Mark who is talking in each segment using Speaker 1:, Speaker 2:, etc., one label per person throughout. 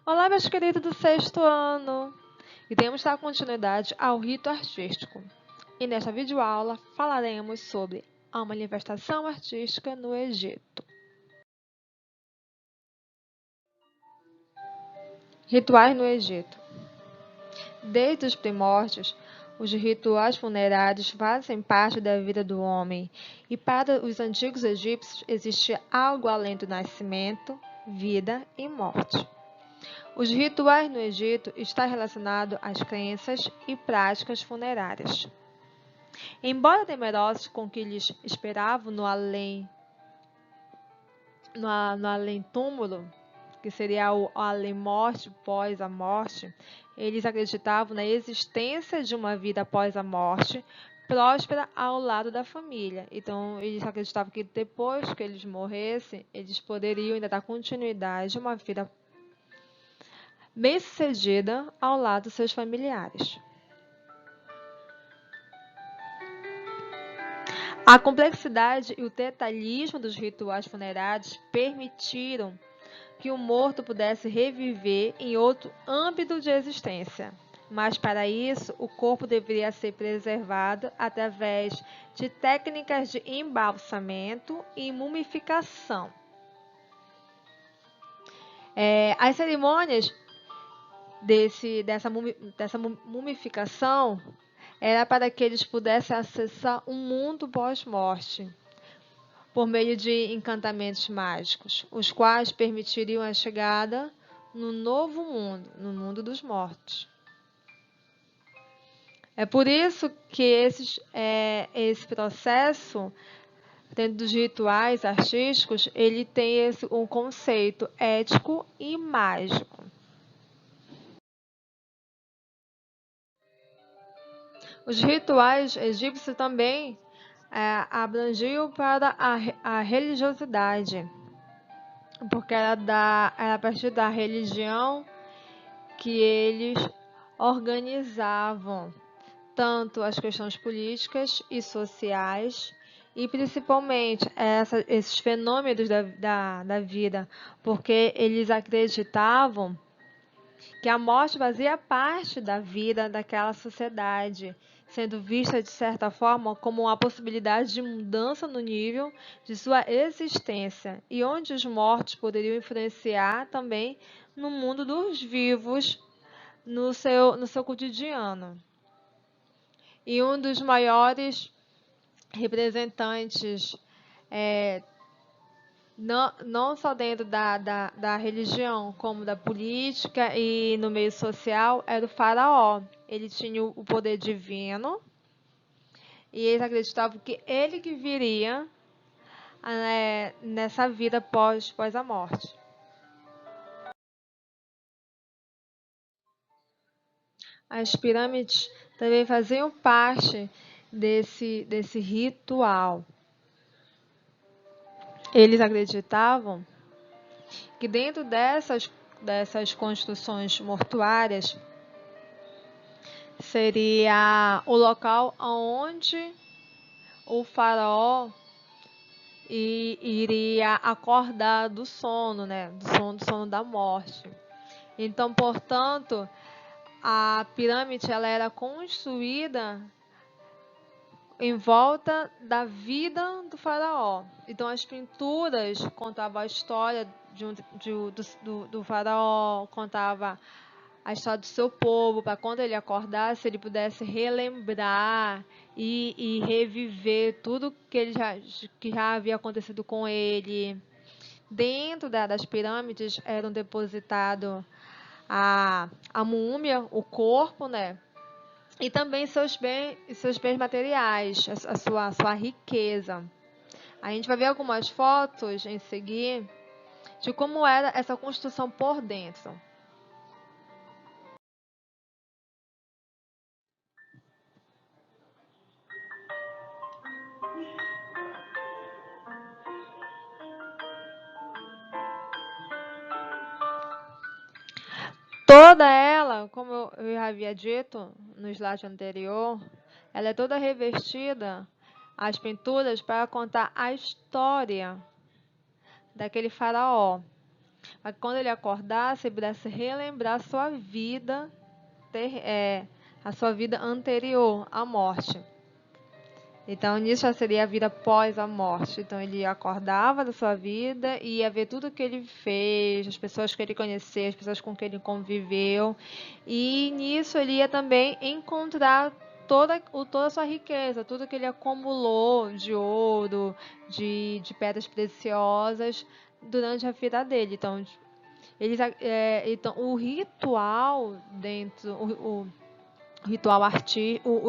Speaker 1: Olá, meus queridos do sexto ano! Iremos dar continuidade ao rito artístico. E nesta videoaula falaremos sobre a manifestação artística no Egito. Rituais no Egito. Desde os primórdios, os rituais funerários fazem parte da vida do homem, e para os antigos egípcios existia algo além do nascimento, vida e morte. Os rituais no Egito estão relacionados às crenças e práticas funerárias. Embora temerosos com o que lhes esperavam no além-túmulo, que seria o além-morte, pós a morte, eles acreditavam na existência de uma vida após a morte, próspera ao lado da família. Então, eles acreditavam que depois que eles morressem, eles poderiam ainda dar continuidade a uma vida bem-sucedida ao lado dos seus familiares. A complexidade e o detalhismo dos rituais funerários permitiram que o morto pudesse reviver em outro âmbito de existência. Mas, para isso, o corpo deveria ser preservado através de técnicas de embalsamento e mumificação. As cerimônias dessa mumificação era para que eles pudessem acessar um mundo pós-morte, por meio de encantamentos mágicos, os quais permitiriam a chegada no novo mundo, no mundo dos mortos. É por isso que esse processo, dentro dos rituais artísticos, ele tem um conceito ético e mágico. Os rituais egípcios também abrangiam para a religiosidade, porque era a partir da religião que eles organizavam tanto as questões políticas e sociais, e principalmente esses fenômenos da vida, porque eles acreditavam que a morte fazia parte da vida daquela sociedade, sendo vista de certa forma como uma possibilidade de mudança no nível de sua existência, e onde os mortos poderiam influenciar também no mundo dos vivos, no seu cotidiano. E um dos maiores representantes, não só dentro da religião, como da política e no meio social, era o faraó. Ele tinha o poder divino e eles acreditavam que ele que viria nessa vida pós a morte. As pirâmides também faziam parte desse ritual. Eles acreditavam que dentro dessas construções mortuárias seria o local onde o faraó iria acordar do sono, né? Do sono da morte. Então, portanto, a pirâmide ela era construída em volta da vida do faraó. Então, as pinturas contavam a história do faraó, contava a história do seu povo, para quando ele acordasse, ele pudesse relembrar e reviver tudo que já havia acontecido com ele. Dentro das pirâmides eram depositados a múmia, o corpo, né? E também seus bens materiais, a sua riqueza. A gente vai ver algumas fotos em seguir de como era essa construção por dentro. Toda ela, como eu já havia dito no slide anterior, ela é toda revestida, as pinturas, para contar a história daquele faraó. Para que quando ele acordasse, ele pudesse relembrar a sua vida anterior à morte. Então, nisso já seria a vida após a morte. Então, ele acordava da sua vida e ia ver tudo que ele fez, as pessoas que ele conheceu, as pessoas com quem ele conviveu. E nisso ele ia também encontrar toda a sua riqueza, tudo que ele acumulou de ouro, de pedras preciosas durante a vida dele. Então, o ritual dentro, o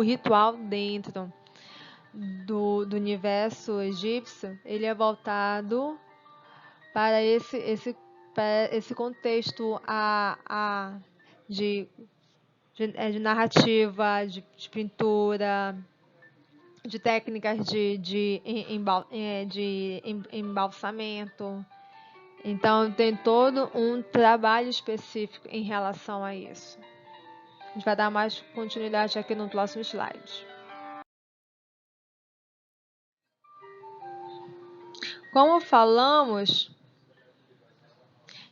Speaker 1: ritual dentro do universo egípcio, ele é voltado para esse contexto de narrativa, de pintura, de técnicas de embalsamento. Então, tem todo um trabalho específico em relação a isso. A gente vai dar mais continuidade aqui no próximo slide. Como falamos,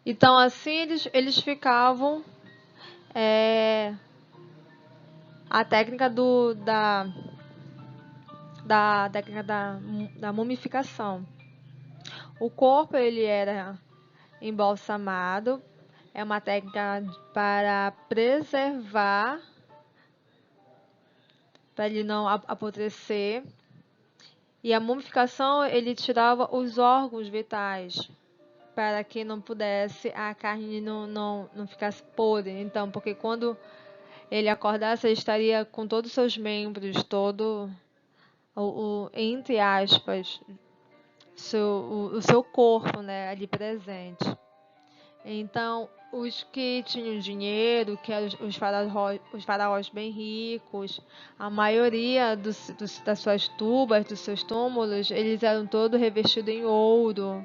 Speaker 1: então assim eles ficavam a técnica da técnica da mumificação. O corpo ele era embalsamado, é uma técnica para preservar, para ele não apodrecer. E a mumificação, ele tirava os órgãos vitais, para que não pudesse, a carne não ficasse podre. Então, porque quando ele acordasse, ele estaria com todos os seus membros, todo entre aspas, o seu corpo, né, ali presente. Então, os que tinham dinheiro, que eram os faraós bem ricos, a maioria das suas tubas, dos seus túmulos, eles eram todos revestidos em ouro,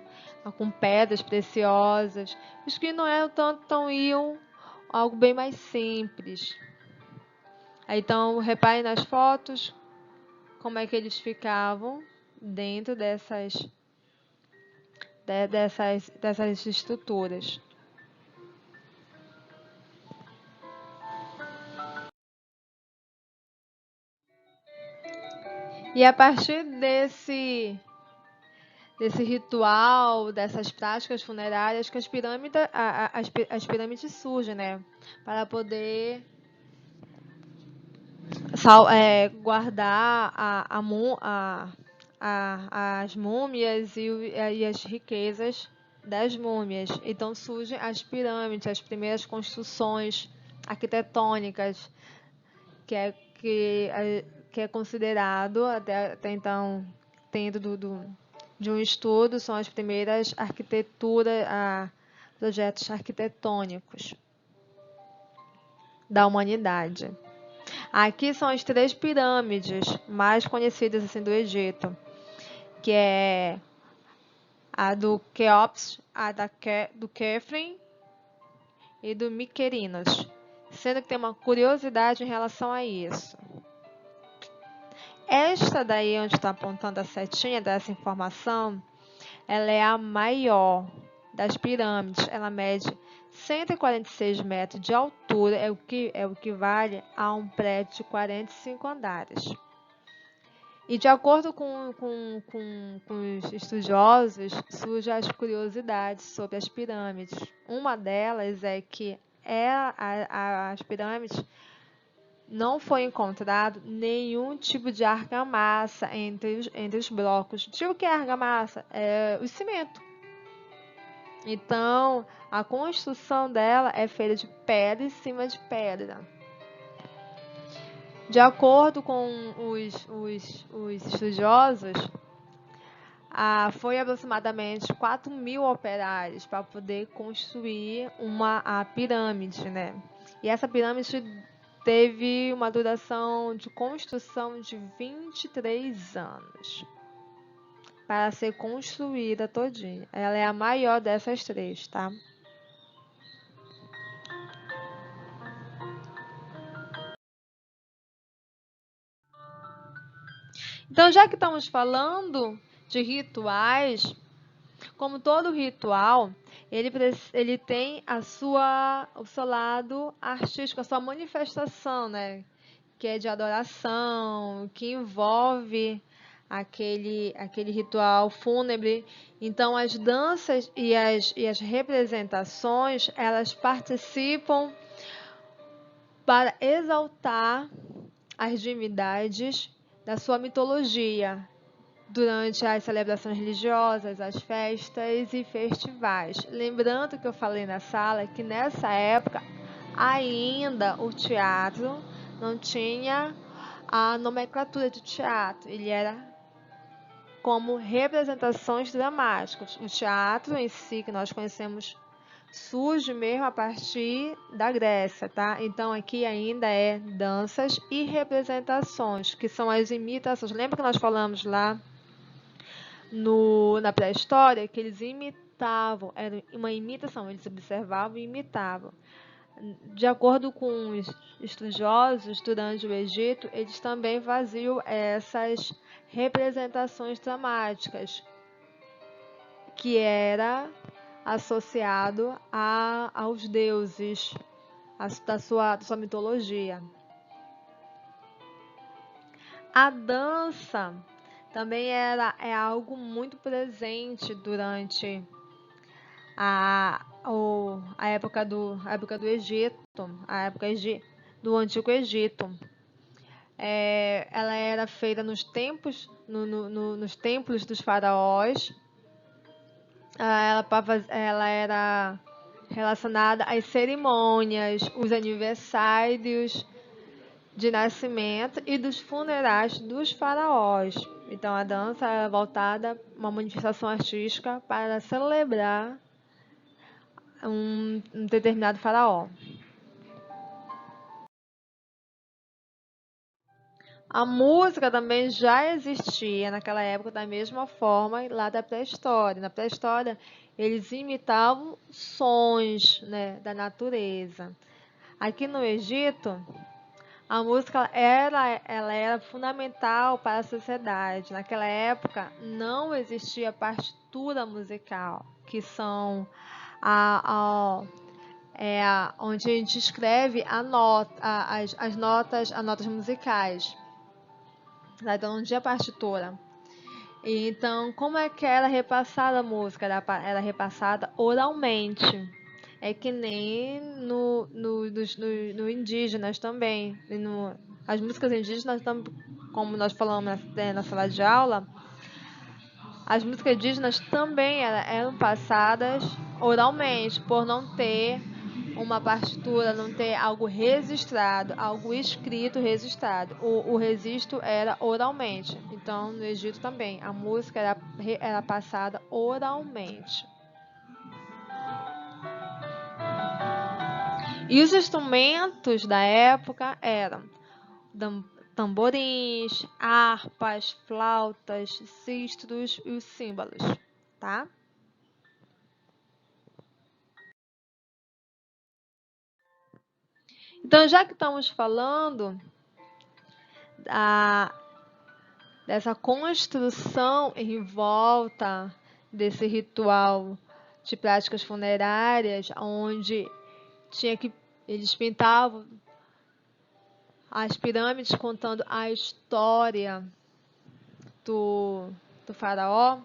Speaker 1: com pedras preciosas. Os que não eram tanto, então iam algo bem mais simples. Então, reparem nas fotos como é que eles ficavam dentro dessas estruturas. E a partir desse ritual, dessas práticas funerárias, que as pirâmides surgem, né? Para poder guardar as múmias e as riquezas das múmias. Então surgem as pirâmides, as primeiras construções arquitetônicas, que é considerado até então, dentro de um estudo, são as primeiras projetos arquitetônicos da humanidade. Aqui são as 3 pirâmides mais conhecidas assim, do Egito, que é a do Quéops, do Khafre e do Mycerinos, sendo que tem uma curiosidade em relação a isso. Esta daí, onde está apontando a setinha dessa informação, ela é a maior das pirâmides. Ela mede 146 metros de altura, é o que equivale a um prédio de 45 andares. E de acordo com os estudiosos, surgem as curiosidades sobre as pirâmides. Uma delas é que as pirâmides não foi encontrado nenhum tipo de argamassa entre os blocos. Tipo que é argamassa? É o cimento. Então, a construção dela é feita de pedra em cima de pedra. De acordo com os estudiosos, foi aproximadamente 4.000 operários para poder construir a pirâmide, né? E essa pirâmide teve uma duração de construção de 23 anos para ser construída todinha. Ela é a maior dessas 3, tá? Então, já que estamos falando de rituais, como todo ritual, ele tem o seu lado artístico, a sua manifestação, né? Que é de adoração, que envolve aquele ritual fúnebre. Então, as danças e as representações, elas participam para exaltar as divindades da sua mitologia durante as celebrações religiosas, as festas e festivais. Lembrando que eu falei na sala que nessa época ainda o teatro não tinha a nomenclatura de teatro, ele era como representações dramáticas. O teatro em si, que nós conhecemos, surge mesmo a partir da Grécia, tá? Então aqui ainda é danças e representações, que são as imitações. Lembra que nós falamos lá na pré-história que eles imitavam, era uma imitação, eles observavam e imitavam. De acordo com os estudiosos, durante o Egito, eles também faziam essas representações dramáticas, que era associado aos deuses da sua mitologia. A dança também é algo muito presente durante a época do Egito, do Antigo Egito. Ela era feita nos templos, nos templos dos faraós. Ela era relacionada às cerimônias, os aniversários de nascimento e dos funerais dos faraós. Então a dança é voltada uma manifestação artística para celebrar um determinado faraó. A música também já existia naquela época da mesma forma lá da pré-história. Na pré-história eles imitavam sons, né, da natureza. Aqui no Egito a música ela era fundamental para a sociedade. Naquela época não existia partitura musical, que são onde a gente escreve as notas musicais. Então não tinha partitura. Então, como é que era repassada a música? Era repassada oralmente. É que nem no indígenas também. As músicas indígenas, como nós falamos na sala de aula, as músicas indígenas também eram passadas oralmente, por não ter uma partitura, não ter algo registrado, algo escrito registrado. O registro era oralmente. Então, no Egito também, a música era passada oralmente. E os instrumentos da época eram tamborins, harpas, flautas, cítaros e os símbolos, tá? Então, já que estamos falando dessa construção em volta desse ritual de práticas funerárias, onde eles pintavam as pirâmides contando a história do faraó,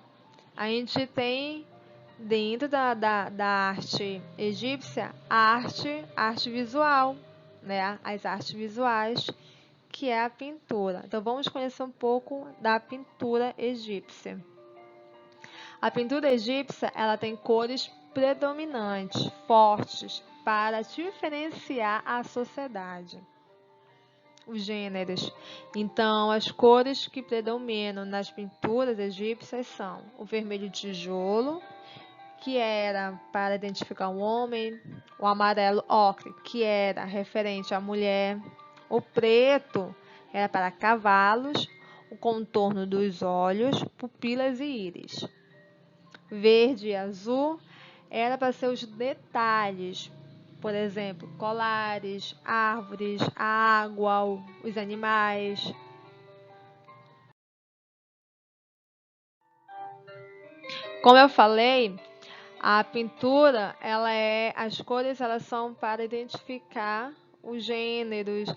Speaker 1: a gente tem dentro da arte egípcia a arte visual, né? As artes visuais, que é a pintura. Então vamos conhecer um pouco da pintura egípcia. A pintura egípcia, ela tem cores predominantes, fortes, para diferenciar a sociedade, os gêneros. Então, as cores que predominam nas pinturas egípcias são o vermelho tijolo, que era para identificar o homem, o amarelo ocre, que era referente à mulher, o preto era para cavalos, o contorno dos olhos, pupilas e íris. Verde e azul era para ser os detalhes, por exemplo, colares, árvores, a água, os animais. Como eu falei, A pintura, as cores elas são para identificar os gêneros,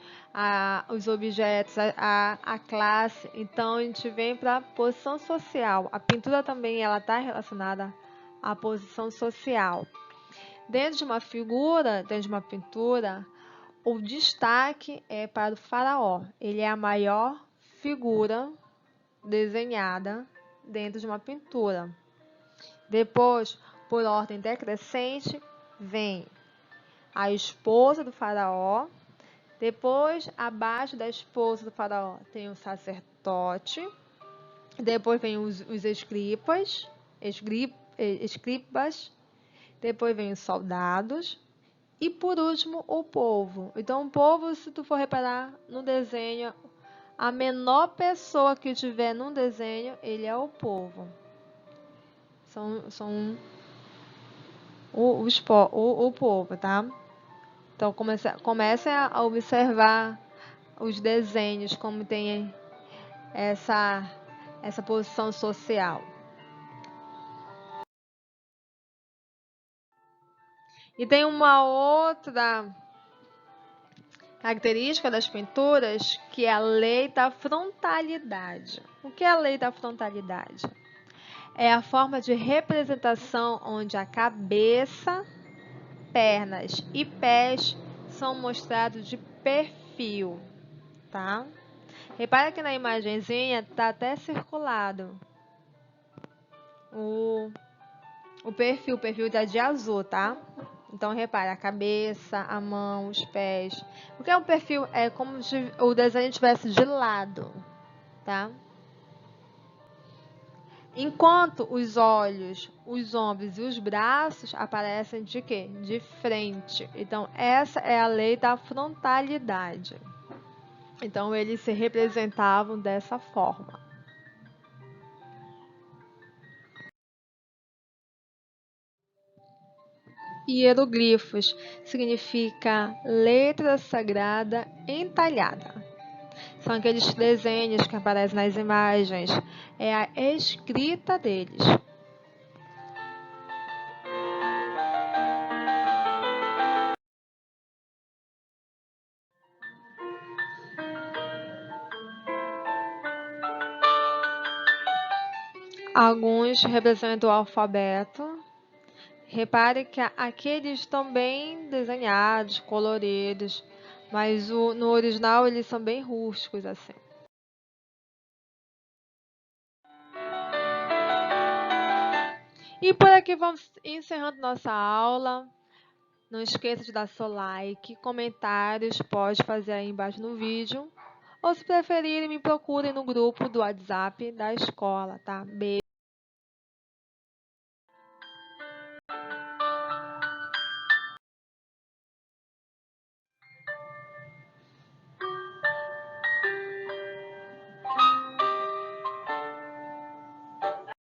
Speaker 1: os objetos, a classe. Então a gente vem para a posição social. A pintura também ela está relacionada à posição social. Dentro de uma figura, dentro de uma pintura, o destaque é para o faraó. Ele é a maior figura desenhada dentro de uma pintura. Depois, por ordem decrescente, vem a esposa do faraó. Depois, abaixo da esposa do faraó, tem o sacerdote. Depois vem os escribas. Depois vem os soldados. E por último, o povo. Então, o povo, se tu for reparar no desenho, a menor pessoa que tiver num desenho, ele é o povo. São o povo, tá? Então, comece a observar os desenhos, como tem essa posição social. E tem uma outra característica das pinturas, que é a lei da frontalidade. O que é a lei da frontalidade? É a forma de representação onde a cabeça, pernas e pés são mostrados de perfil, tá? Repara que na imagenzinha está até circulado o perfil está de azul, tá? Então, repara, a cabeça, a mão, os pés. O que é um perfil? É como se o desenho estivesse de lado, tá? Enquanto os olhos, os ombros e os braços aparecem de quê? De frente. Então, essa é a lei da frontalidade. Então, eles se representavam dessa forma. Hieroglifos significa letra sagrada entalhada. São aqueles desenhos que aparecem nas imagens. É a escrita deles. Alguns representam o alfabeto. Repare que aqueles estão bem desenhados, coloridos, mas no original eles são bem rústicos assim. E por aqui vamos encerrando nossa aula. Não esqueça de dar seu like, comentários, pode fazer aí embaixo no vídeo. Ou se preferirem, me procurem no grupo do WhatsApp da escola, tá? Beijo.